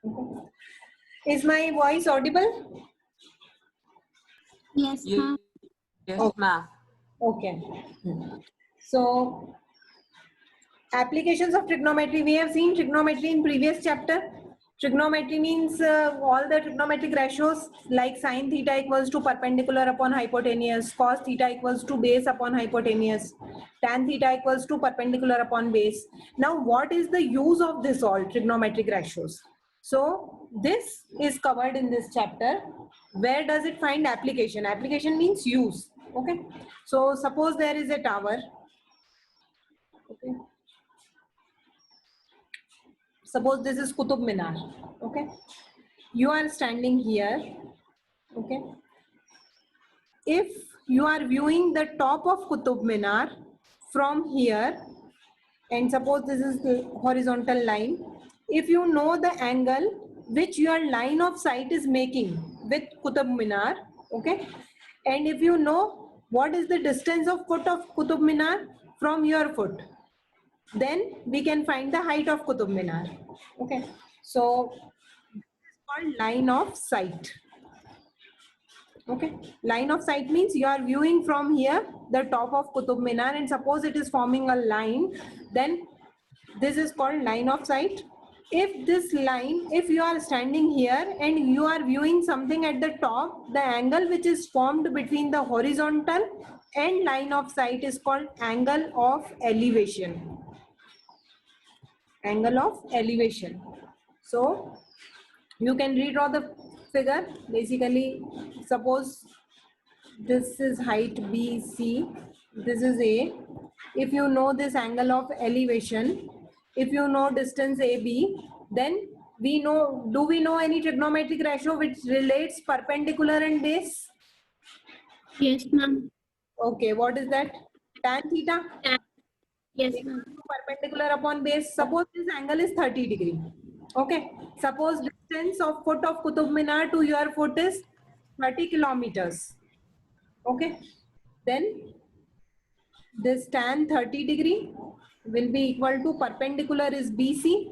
Okay. Is my voice audible? Yes, ma'am. Yes, Okay. ma'am. Okay. So, applications of trigonometry. We have seen trigonometry in previous chapter. Trigonometry means all the trigonometric ratios like sine theta equals to perpendicular upon hypotenuse, cos theta equals to base upon hypotenuse, tan theta equals to perpendicular upon base. Now, what is the use of this all trigonometric ratios? So, this is covered in this chapter. Where does it find application? Application means use. Okay. So, suppose there is a tower. Okay. Suppose this is Qutub Minar. Okay. You are standing here. Okay. If you are viewing the top of Qutub Minar from here, and suppose this is the horizontal line, if you know the angle which your line of sight is making with Qutub Minar, okay, and if you know what is the distance of foot of Qutub Minar from your foot, then we can find the height of Qutub Minar. Okay, so this is called line of sight. Okay, line of sight means you are viewing from here the top of Qutub Minar, and suppose it is forming a line, then this is called line of sight. If this line, if you are standing here and you are viewing something at the top, the angle which is formed between the horizontal and line of sight is called angle of elevation. Angle of elevation. So you can redraw the figure. Basically, suppose this is height BC, this is A. If you know this angle of elevation, if you know distance AB, then we know, do we know any trigonometric ratio which relates perpendicular and base? Yes, ma'am. Okay, what is that? Tan theta? Yes, ma'am. Perpendicular upon base. Suppose this angle is 30 degree. Okay. Suppose distance of foot of Qutub Minar to your foot is 30 kilometers. Okay. Then this tan 30 degree will be equal to perpendicular is BC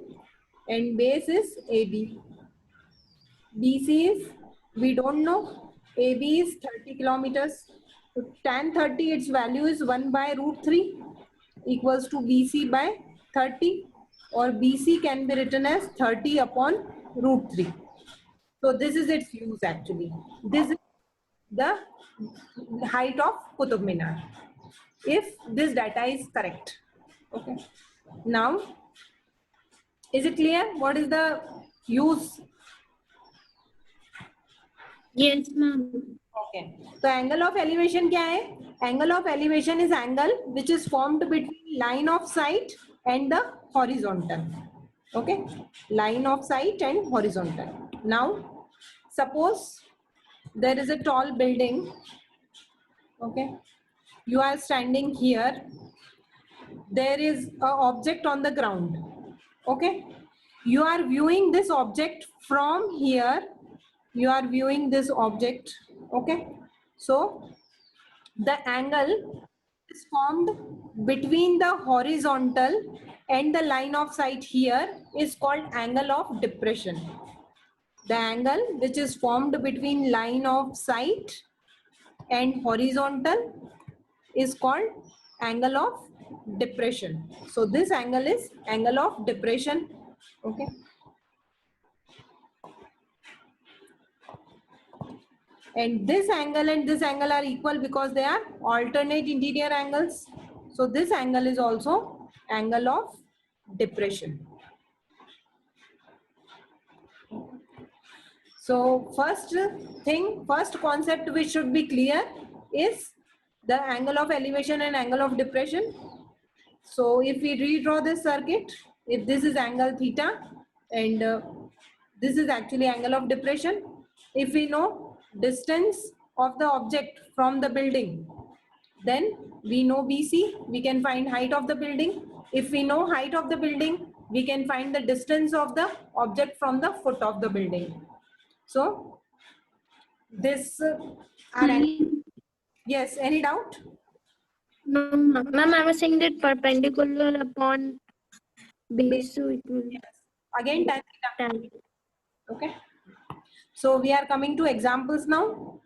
and base is AB. BC is, we don't know, AB is 30 kilometers. So tan 30, its value is 1 by root 3 equals to BC by 30, or BC can be written as 30 upon root 3. So this is its use actually. This is the height of Qutub Minar, if this data is correct. Okay. Now, is it clear what is the use? Yes, ma'am. Okay. So angle of elevation क्या है? Angle of elevation is angle which is formed between line of sight and the horizontal. Okay. Line of sight and horizontal. Now, suppose there is a tall building. Okay. You are standing here. There is an object on the ground. Okay. You are viewing this object from here. You are viewing this object. Okay. So the angle is formed between the horizontal and the line of sight here is called angle of depression. The angle which is formed between line of sight and horizontal is called angle of depression. So this angle is angle of depression. Okay. And this angle are equal because they are alternate interior angles. So this angle is also angle of depression. So first concept which should be clear is the angle of elevation and angle of depression. So if we redraw this circuit, if this is angle theta and this is actually angle of depression, if we know distance of the object from the building, then we know BC, we can find height of the building. If we know height of the building, we can find the distance of the object from the foot of the building. So this yes, any doubt? No, ma'am, I was saying that perpendicular upon base, so it will Yes. Again tan theta. tan. Okay. So we are coming to examples now.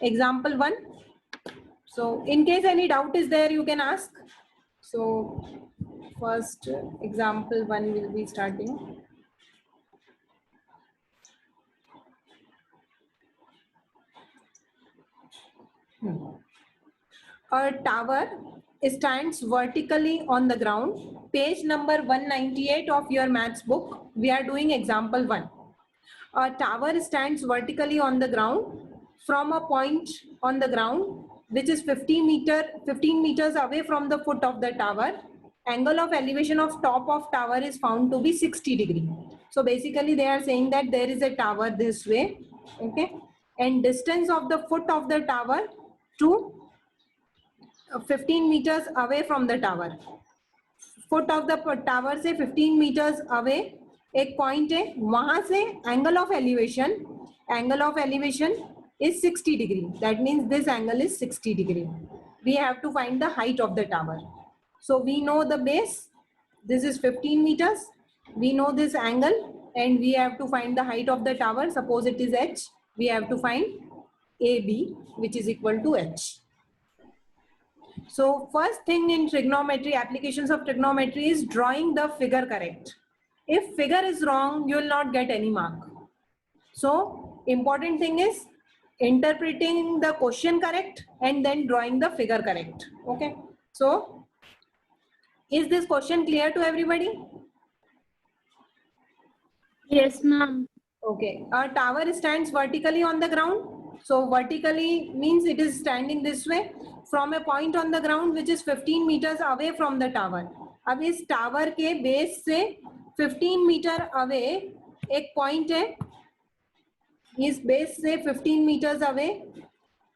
Example 1. So in case any doubt is there, you can ask. So first example 1 will be starting. A tower stands vertically on the ground. Page number 198 of your maths book. We are doing example 1. A tower stands vertically on the ground from a point on the ground which is 15 meters away from the foot of the tower. Angle of elevation of top of tower is found to be 60 degree. So basically they are saying that there is a tower this way, okay, and distance of the foot of the tower to 15 meters away from the tower. Foot of the tower से 15 metres away एक point है, वहां से angle of elevation is 60 degree. That means this angle is 60 degree. We have to find the height of the tower. So we know the base. This is 15 meters. We know this angle and we have to find the height of the tower. Suppose it is h. We have to find AB, which is equal to h. So first thing in trigonometry, applications of trigonometry is drawing the figure correct. If figure is wrong, you will not get any mark. So important thing is interpreting the question correct and then drawing the figure correct. Okay. So is this question clear to everybody? Yes, ma'am. Okay. A tower stands vertically on the ground. So vertically means it is standing this way from a point on the ground which is 15 meters away from the tower. अब इस tower के base से 15 metre away एक point है, इस base से 15 metres away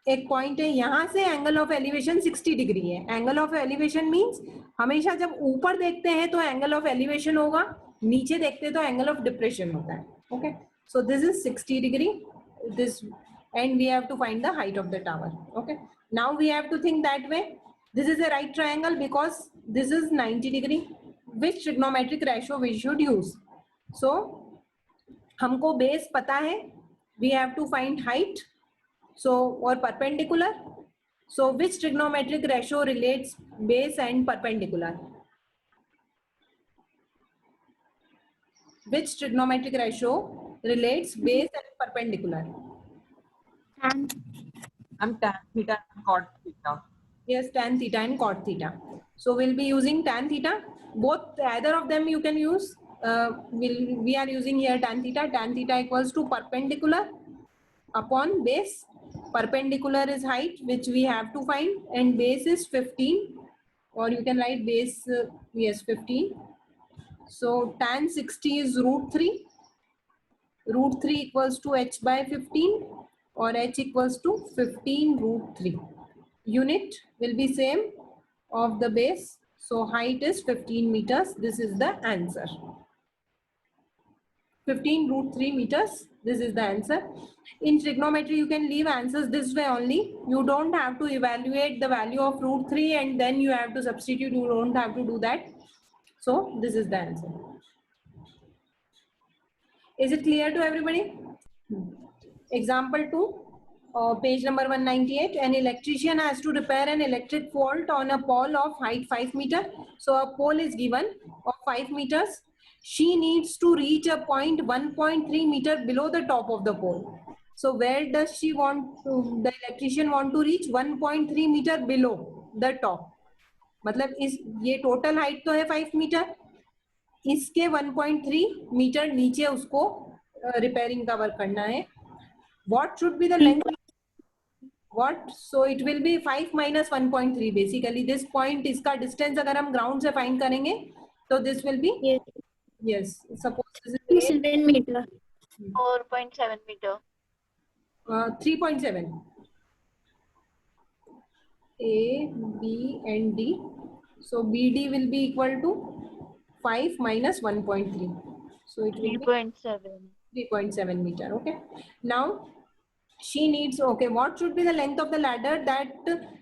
एक point है, यहाँ से एंगल ऑफ एलिवेशन 60 डिग्री है. एंगल ऑफ एलिवेशन मींस हमेशा जब ऊपर देखते हैं तो एंगल ऑफ एलिवेशन होगा, नीचे देखते हैं तो एंगल ऑफ डिप्रेशन होता है. Okay, so this is 60 degree, this, and we have to find the height of the tower. Okay, now we have to think that way. This is a right triangle because this is 90 degree. Which trigonometric ratio we should use? So हमको base पता है, we have to find height, so or perpendicular. So which trigonometric ratio relates base and perpendicular? Which trigonometric ratio relates base and perpendicular? And I'm tan theta and cot theta. Yes, tan theta and cot theta. So we'll be using tan theta. Both, either of them you can use. We are using here tan theta. Tan theta equals to perpendicular upon base. Perpendicular is height which we have to find, and base is 15, or you can write base, yes, 15. So tan 60 is root 3. Root 3 equals to h by 15, or h equals to 15 root 3. Unit will be same of the base. So height is 15 meters. This is the answer. 15 root 3 meters. This is the answer. In trigonometry, you can leave answers this way only. You don't have to evaluate the value of root 3 and then you have to substitute. You don't have to do that. So this is the answer. Is it clear to everybody? Example 2, page number 198. An electrician has to repair an electric fault on a pole of height 5 meter. So a pole is given of 5 meters. She needs to reach a point 1.3 meter below the top of the pole. So where does she want to, the electrician want to reach 1.3 meter below the top. मतलब इस ये total height तो है 5 metre, इसके 1.3 metre नीचे उसको repairing का work करना है. What should be the length? What? So it will be 5 minus 1.3. Basically this point, इसका distance अगर हम ground से find करेंगे तो this will be, yes, suppose this is 7 meter. 4.7 meter. 3.7. A, B and D. So BD will be equal to 5 minus 1.3. So it will be 3.7. 3.7 meter. Okay. Now she needs, okay, what should be the length of the ladder that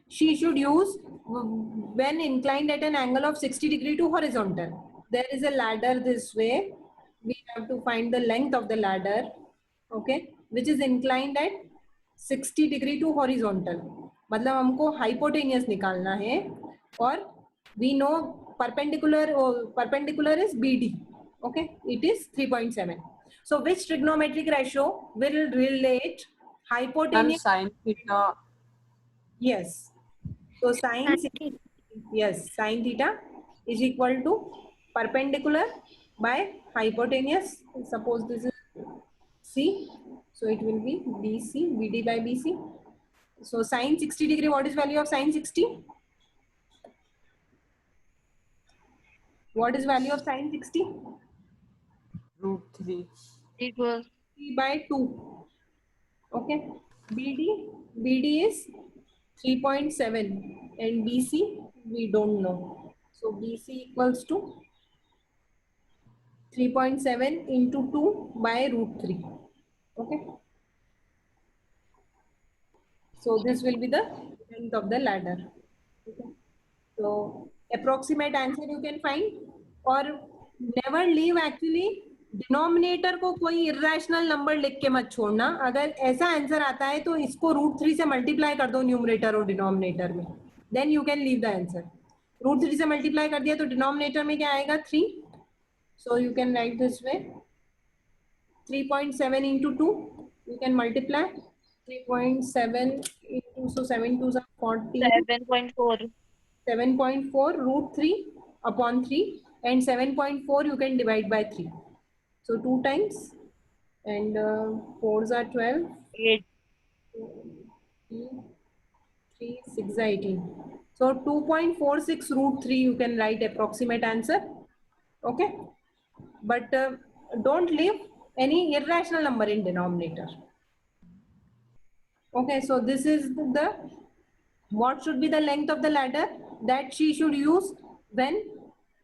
she should use when inclined at an angle of 60 degree to horizontal? There is a ladder this way we have to find the length of the ladder, okay, which is inclined at 60 degree to horizontal. मतलब हमको hypotenuse निकालना है और we know perpendicular is BD, okay, it is 3.7. So which trigonometric ratio will relate Ma'am, hypotenuse? sin theta. Yes. So sin theta is equal to perpendicular by hypotenuse. Suppose this is C, so it will be BC, BD by BC. So sin 60 degree, what is value of sin 60? What is value of sin 60? √3. It was 3 by 2. Okay. BD is 3.7 and BC we don't know. So BC equals to 3.7 into 2 by √3. Okay. So this will be the length of the ladder. Okay. So approximate answer you can find, or never leave actually denominator को कोई irrational number लिख के मत छोड़ना. अगर ऐसा answer आता है तो इसको √3 से मल्टीप्लाई कर दो न्यूमरेटर और डिनोमिनेटर में, then you can leave the answer. √3 से मल्टीप्लाई कर दिया तो डिनोमिनेटर में क्या आएगा 3. So you can write this way 3.7 into 2 you can multiply 3.7 into, so 7 2s are 40, 7.4. 7.4 √3 upon 3, and 7.4 you can divide by 3. So 2 times, and 4s are 12, 8. 3, 6 are 18. So 2.46 √3 you can write approximate answer. Okay, but don't leave any irrational number in denominator. Okay, so this is the what should be the length of the ladder that she should use when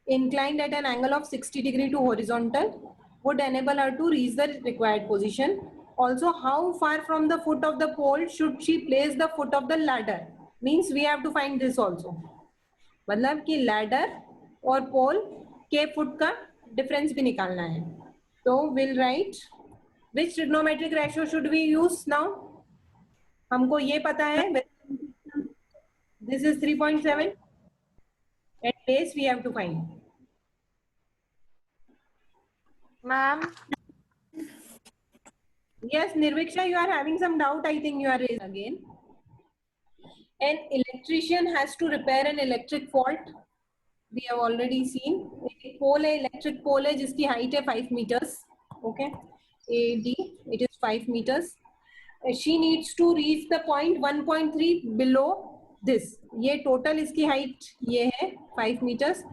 inclined at an angle of 60 degree to horizontal, would enable her to reach the required position. Also, how far from the foot of the pole should she place the foot of the ladder, means we have to find this also. मतलब कि ladder और pole के foot का difference भी निकालना है. So we'll write which trigonometric ratio should we use now. हमको ये पता है this is 3.7 and base we have to find. Ma'am, Yes, Nirviksha, you are having some doubt. I think you are raising again. An electrician has to repair an electric fault. We have already seen. एक pole है, electric pole है जिसकी height है 5 meters. Okay, AD, it is 5 meters. She needs to reach the point 1.3 below this. ये total इसकी height ये है 5 meters.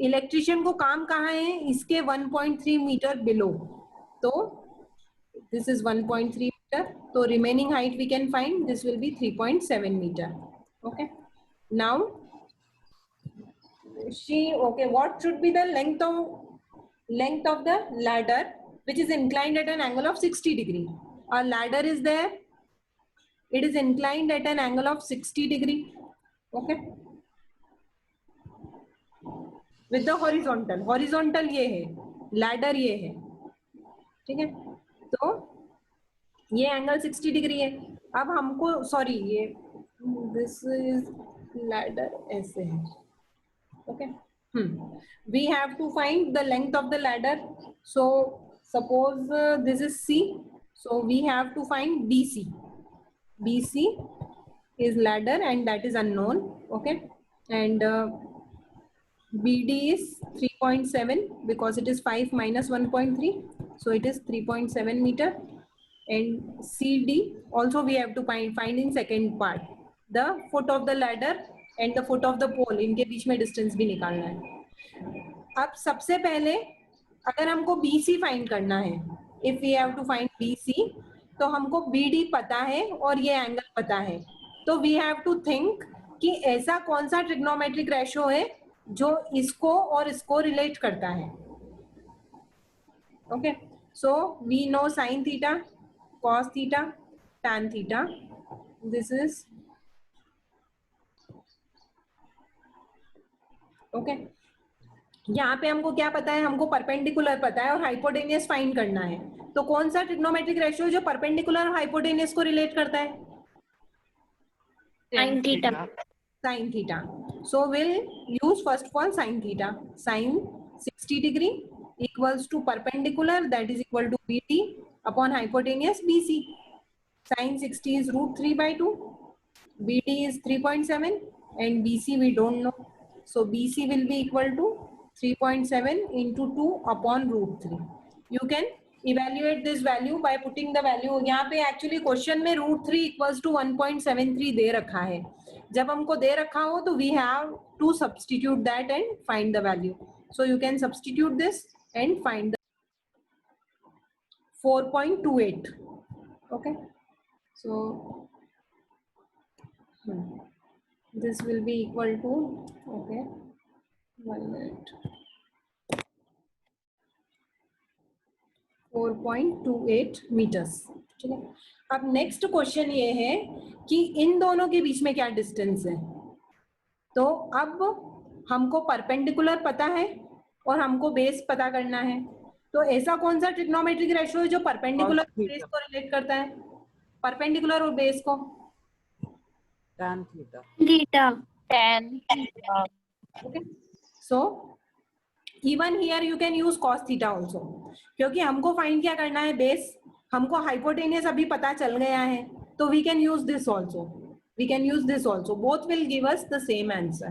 Electrician को काम कहाँ है, इसके 1.3 मीटर बिलो. तो this is 1.3 meter. So remaining height we can find, this will be 3.7 meter. Okay, now what should be the length of the ladder which is inclined at an angle of 60 degree. A ladder is there, it is inclined at an angle of 60 degree. Okay, with the horizontal ये है, ladder ये है, ठीक है. तो ये angle 60 degree है. अब हमको सॉरी ये दिस इज लैडर ऐसे है. Okay, we have to find the length of the ladder. So suppose this is C, so we have to find BC is ladder and that is unknown. Okay, and BD is 3.7 because it is 5 minus 1.3, so it is 3.7 meter. And CD also we have to find in second part the foot of the ladder and the foot of the pole, इनके बीच में distance भी निकालना है. अब सबसे पहले अगर हमको BC फाइंड करना है, if we have to find BC, तो हमको BD पता है और ये एंगल पता है. तो we have to think कि ऐसा कौन सा ट्रिग्नोमेट्रिक रेशो है जो इसको और इसको रिलेट करता है. Okay, so we know sine theta, cos theta, tan theta. This is okay. यहाँ पे हमको क्या पता है, हमको परपेंडिकुलर पता है और हाइपोटेनियस फाइंड करना है। तो कौन सा ट्रिग्नोमेट्रिक रेशियो जो परपेंडिकुलर और हाइपोटेनियस को रिलेट करता है? Sin theta. Sin theta. So we'll use first of all sin theta. Sin 60 degree equals to perpendicular, that is equal to BT upon hypotenuse BC. Sin 60 is root 3 by 2. BT is 3.7 and BC we don't know. So BC will be equal to 3.7 into 2 upon root 3. You can evaluate this value by putting the value. यहाँ पे actually question में root 3 equals to 1.73 दे रखा है. जब हमको दे रखा हो तो we have to substitute that and find the value. So you can substitute this and find the 4.28. Okay. So this will be equal to, okay, 1 minute, 4.28 meters. ठीक है. अब नेक्स्ट क्वेश्चन ये है कि इन दोनों के बीच में क्या डिस्टेंस है. तो अब हमको परपेंडिकुलर पता है और हमको बेस पता करना है. तो ऐसा कौन सा ट्रिग्नोमेट्रिक रेशियो है जो परपेंडिकुलर Cos बेस theta. को रिलेट करता है? परपेंडिकुलर और बेस को. Tan theta. Theta. Tan. Okay. So even here you can use cos theta also. क्योंकि हमको फाइंड क्या करना है, बेस. हमको हाइपोटेनियस अभी पता चल गया है, तो we can use this also. We can use this also. Both will give us the same answer.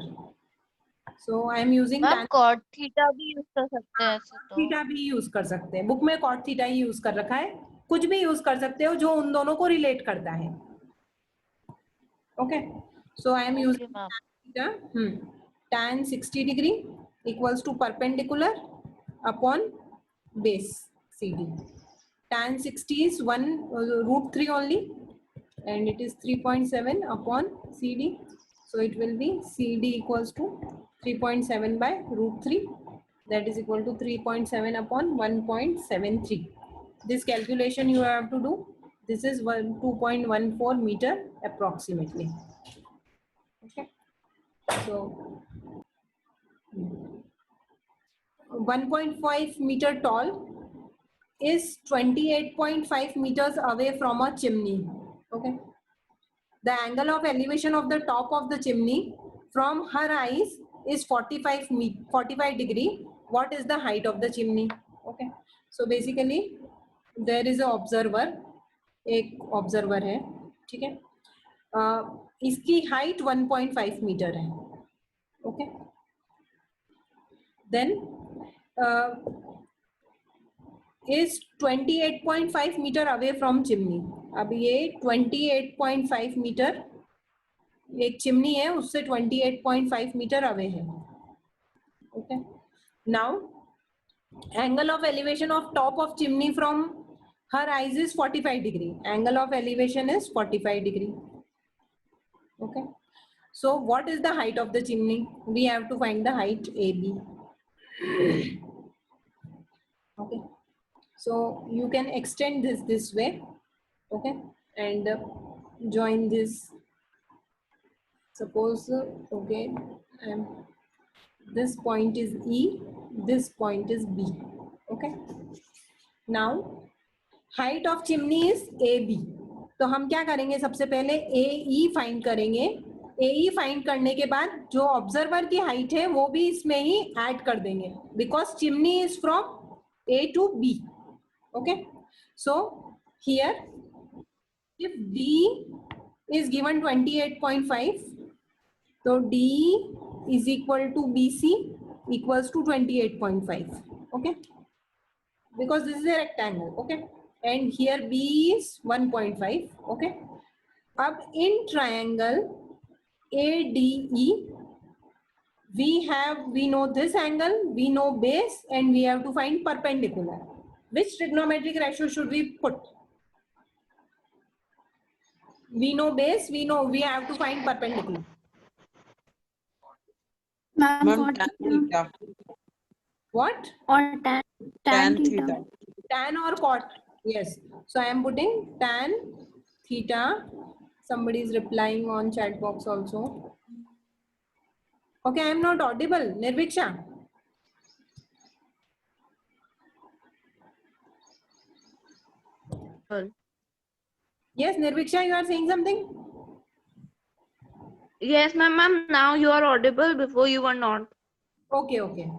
So I am using ma'am tan cot theta भी यूज कर सकते हैं ऐसे तो. थीटा भी यूज कर सकते हैं. बुक में cot थीटा ही यूज कर रखा है. कुछ भी यूज कर सकते हो जो उन दोनों को रिलेट करता है. Okay. So I am using Okay, ma'am. tan theta. Tan 60 degree equals to perpendicular upon base CD. Tan 60 is 1 root 3 only, and it is 3.7 upon CD. So it will be CD equals to 3.7 by root 3. That is equal to 3.7 upon 1.73. This calculation you have to do. This is 2.14 meter approximately. Okay. So 1.5 meter tall is 28.5 meters away from a chimney. Okay. The angle of elevation of the top of the chimney from her eyes is 45 degree. What is the height of the chimney? Okay. So basically there is a observer. एक observer है. ठीक है. इसकी height 1.5 metre है. Okay. Then is 28.5 metre away from chimney. अब ये 28.5 metre, एक chimney है उससे 28.5 मीटर अवे है. Okay. Now angle of elevation of top of chimney from her eyes is 45 degree. Angle of elevation is 45 degree. Okay. So what is the height of the chimney? We have to find the height AB. Okay. So you can extend this way. Okay. And join this. Suppose, okay, this point is E, this point is B. Okay. Now height of chimney is AB. तो हम क्या करेंगे, सबसे पहले AE find करेंगे. AE find करने के बाद जो ऑब्जर्वर की हाइट है वो भी इसमें ही ऐड कर देंगे, because chimney is from A to B. Okay. So here if D is given 28.5, so D is equal to BC equals to 28.5. Okay. Because this is a rectangle. Okay. And here B is 1.5. Okay. Ab in triangle ADE, we know this angle, we know base, and we have to find perpendicular. Which trigonometric ratio should we put? We know base, we have to find perpendicular. Ma'am, Ma'am, cot tan theta. theta. What? Or tan Tan theta. theta. Tan or cot? Yes. So I am putting tan theta. Somebody is replying on chat box also. Okay, I am not audible. Nirviksha. Yes, Nirviksha, you are saying something? Yes, ma'am. Now you are audible. Before you were not. Okay, okay.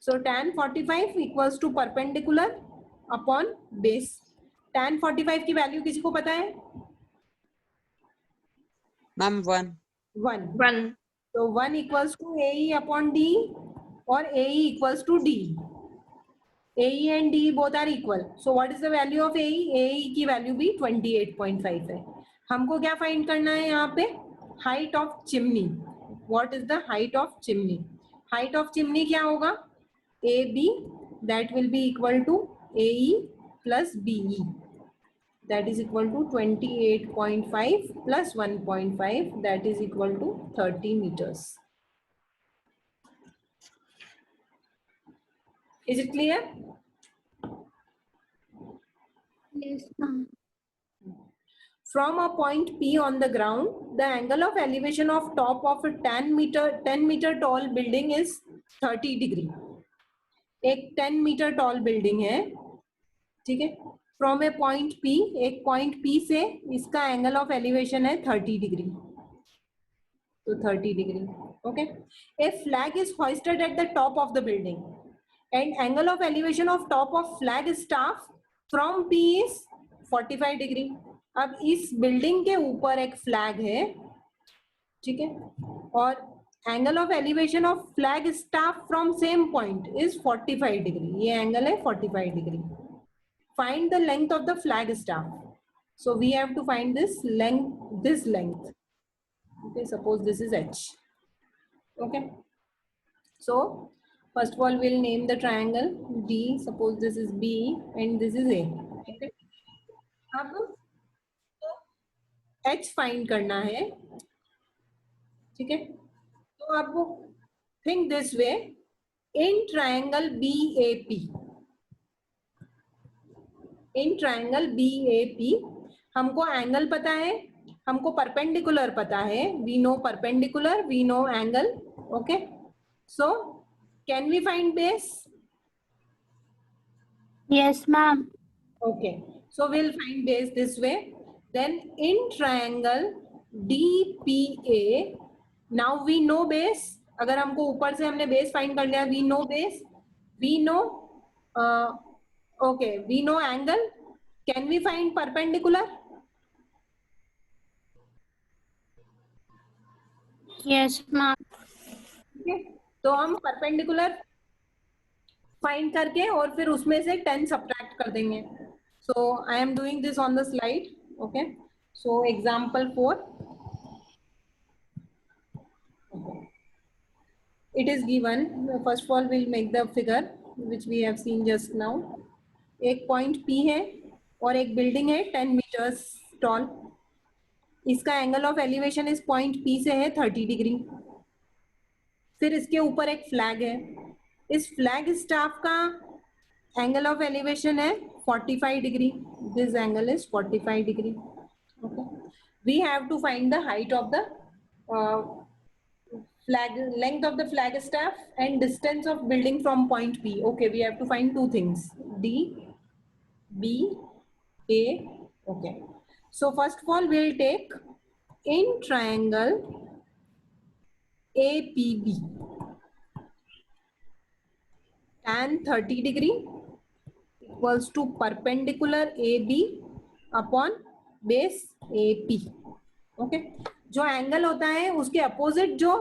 So tan 45 equals to perpendicular upon base. Tan 45 की value किसी को पता है? Ma'am, 1. 1. 1. So 1 equals to AE upon D or AE equals to D. AE and D both are equal. So what is the value of AE? AE की value भी 28.5 है. हमको क्या फाइंड करना है यहाँ पे? Height of chimney. What is the height of chimney? Height of chimney क्या होगा? AB that will be equal to AE plus BE. That is equal to 28.5 plus 1.5, that is equal to 30 meters. Is it clear? Yes, ma'am. From a point P on the ground, the angle of elevation of top of a 10 meter tall building is 30 degree. एक 10 metre tall building है, ठीक है. From A point P, एक point P से इसका angle of elevation है 30 degree. तो 30 degree. Okay. A flag is hoisted at the top of the building and angle of elevation of top of flag staff from P is 45 degree. अब इस building के ऊपर एक flag है, ठीक है, और angle of elevation of flag staff from same point is 45 degree. ये एंगल है 45 degree. Find the length of the flag staff. So we have to find this length. Okay, suppose this is H. Okay, so first of all we'll name the triangle D. Suppose this is B and this is A. Okay, अब H find करना है, ठीक है. तो आपको think this way, in triangle BAP, in triangle BAP हमको angle पता है, हमको परपेंडिकुलर पता है. We know perpendicular, we know angle. Okay, so can we find base? Yes, ma'am. Okay, so we'll find base this way. Then in triangle DPA, now we know base. अगर हमको ऊपर से हमने बेस फाइंड कर लिया, we know base, we know okay, we know angle. Can we find perpendicular? Yes, ma'am. Okay, तो हम perpendicular find करके और फिर उसमें से 10 सब्ट्रैक्ट कर देंगे. So I am doing this on the slide. Okay, so example 4. It is given. First of all we'll make the figure which we have seen just now. एक पॉइंट P है और एक बिल्डिंग है 10 metres toll. इसका angle of elevation इस point P से है 30 degree. फिर इसके ऊपर एक फ्लैग है. इस फ्लैग स्टाफ का एंगल ऑफ एलिवेशन है 45 degree. This angle is 45 degree. Okay, we have to find the height of the flag, length of the flag staff and distance of building from point P. Okay, we have to find two things, D, B, A. Okay, so first of all we'll take in triangle APB, tan 30 degree equals to perpendicular AB upon base AP. Okay, जो angle होता है उसके opposite जो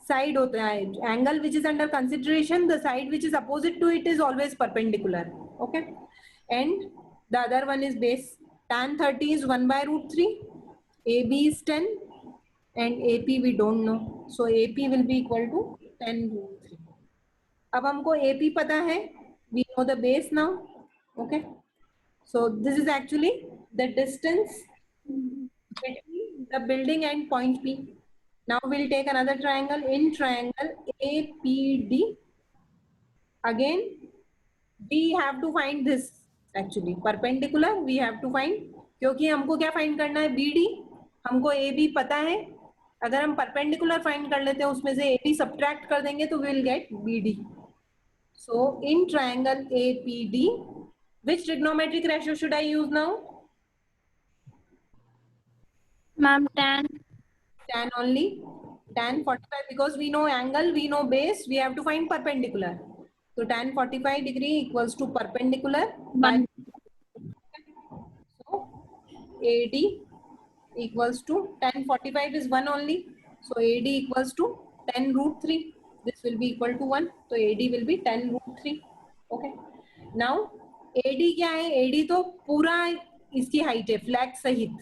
side होता है, angle which is under consideration, the side which is opposite to it is always perpendicular. Okay, and the other one is base. tan 30 is 1/√3, AB is 10 and AP we don't know, so AP will be equal to 10√3. अब हमको AP पता है, we know the base now. Okay, so this is actually the distance between the building and point P. Now we'll take another triangle. In triangle APD, again we have to find this. Actually perpendicular we have to find, क्योंकि हमको क्या find करना है, BD. हमको AB पता है, अगर हम परपेंडिकुलर फाइंड कर लेते हैं उसमें से AB सब्ट्रैक्ट कर देंगे तो we'll get BD. So in triangle APD, which trigonometric ratio should I use now? Ma'am, tan. Tan only. Tan 45, because we know angle, we know base, we have to find perpendicular. So tan 45 degree equals to perpendicular by, 1. so AD equals to tan 45 is 1 only. So AD equals to 10 root 3. This will be equal to 1. So AD will be 10 root 3. Okay. Now AD क्या है? AD तो पूरा इसकी height है flag सहित.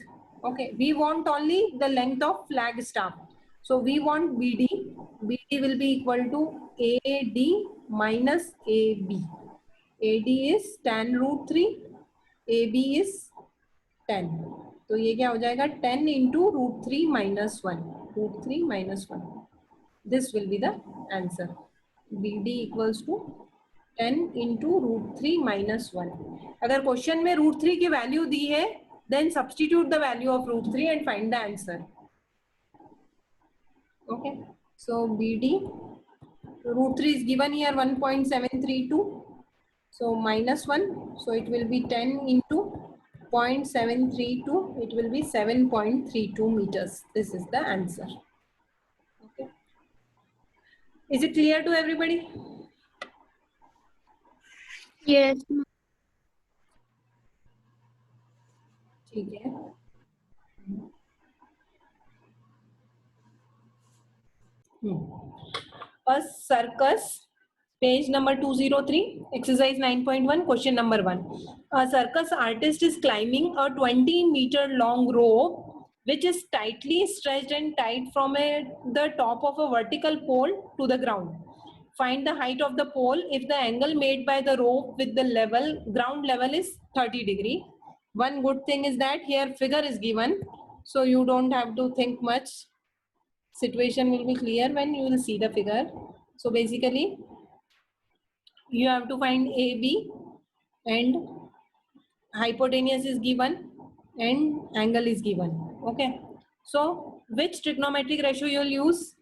Okay. We want only the length of flag staff. So we want BD. BD will be equal to AD minus AB. AD is tan root 3. AB is 10. तो ये क्या हो जाएगा? 10 into root 3 minus 1. Root 3 minus 1. This will be the answer. BD equals to 10 into root 3 minus 1. अगर question में root 3 की value दी है, then substitute the value of root 3 and find the answer. Okay. So BD, root 3 is given here 1.732. So minus 1. So it will be 10 into 0.732. It will be 7.32 meters. This is the answer. Okay. Is it clear to everybody? Yes. ठीक है. A circus, page number 203, exercise 9.1, question number 1. A circus artist is climbing a 20-meter long rope which is tightly stretched and tied from the top of a vertical pole to the ground. Find the height of the pole if the angle made by the rope with the ground level is 30 degree. One good thing is that here figure is given, so you don't have to think much. Situation will be clear when you will see the figure. So basically, you have to find AB and hypotenuse is given and angle is given. Okay. So which trigonometric ratio you will use?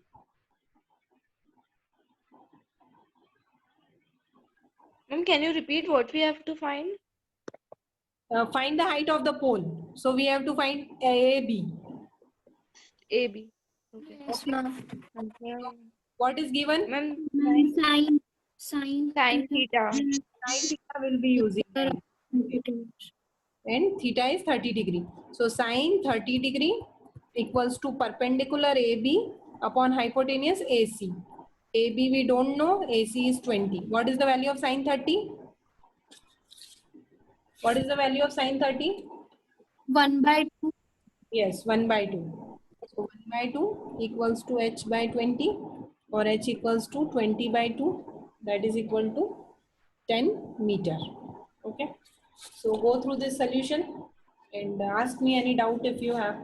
Ma'am, can you repeat what we have to find? Find the height of the pole. So we have to find AB. AB. Okay. Yes, ma'am. Okay. What is given? Ma'am, Sine. sin theta. Sin theta will be using. And theta is 30 degree. So sine 30 degree equals to perpendicular AB upon hypotenuse AC. AB we don't know, AC is 20. What is the value of sine 30? What is the value of sine 30? 1/2. Yes, 1 by 2. So 1 by 2 equals to h by 20, or h equals to 20 by 2. That is equal to 10 meter. Okay. So go through this solution and ask me any doubt if you have.